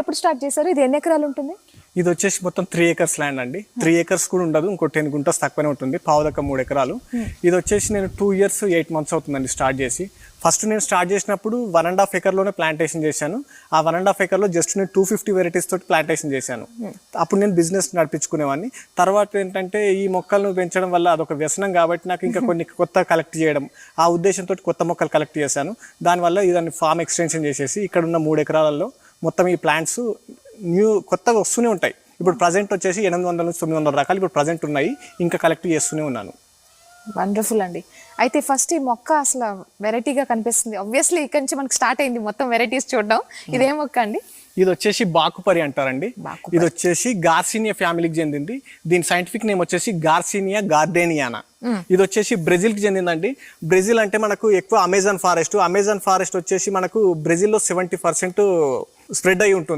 ఎప్పుడు స్టార్ట్ చేశారు? ఇది ఎన్ని ఎకరాలు ఉంటుంది? ఇది వచ్చేసి మొత్తం 3 acres ల్యాండ్ అండి. 3 acres కూడా ఉండదు, ఇంకో 10 గుంటస్ తక్కువనే ఉంటుంది, పావుదక్క 3 ఎకరాలు. ఇది వచ్చేసి నేను 2 years 8 months అవుతుందండి స్టార్ట్ చేసి. ఫస్ట్ నేను స్టార్ట్ చేసినప్పుడు 1.5 acre ప్లాంటేషన్ చేశాను. ఆ 1.5 acre జస్ట్ నేను 250 వెరైటీస్ తోటి ప్లాంటేషన్ చేశాను. అప్పుడు నేను బిజినెస్ నడిపించుకునేవాడిని. తర్వాత ఏంటంటే ఈ మొక్కలను పెంచడం వల్ల అదొక వ్యసనం కాబట్టి నాకు ఇంకా కొన్ని కొత్త కలెక్ట్ చేయడం, ఆ ఉద్దేశంతో కొత్త మొక్కలు కలెక్ట్ చేశాను. దానివల్ల ఇదాన్ని ఫామ్ ఎక్స్టెన్షన్ చేసేసి ఇక్కడ ఉన్న 3 ఎకరాలలో మొత్తం ఈ ప్లాంట్స్ కొత్తగా వస్తూనే ఉంటాయి. ఇప్పుడు ప్రజెంట్ వచ్చేసి 800 నుంచి 900 రకాలు ఇప్పుడు ప్రజెంట్ ఉన్నాయి, ఇంకా కలెక్ట్ చేస్తూనే ఉన్నాను. వండర్ఫుల్ అండి. అయితే ఫస్ట్ ఈ మొక్క అసలు వెరైటీగా కనిపిస్తుంది. ఆబ్వియస్లీ ఇక్కడ నుంచి మనకి స్టార్ట్ అయింది మొత్తం వెరైటీస్ చూడడం. ఇదే మొక్క అండి? ఇది వచ్చేసి బాకుపరి అంటారండి. ఇది వచ్చేసి గార్సినియా ఫ్యామిలీకి చెందింది. దీని సైంటిఫిక్ నేమ్ వచ్చేసి గార్సినియా గార్డేనియానా. ఇది వచ్చేసి బ్రెజిల్ కి చెందిందండి. బ్రెజిల్ అంటే మనకు ఎక్కువ అమెజాన్ ఫారెస్ట్ వచ్చేసి మనకు బ్రెజిల్లో 70% స్ప్రెడ్ అయి ఉంటుంది.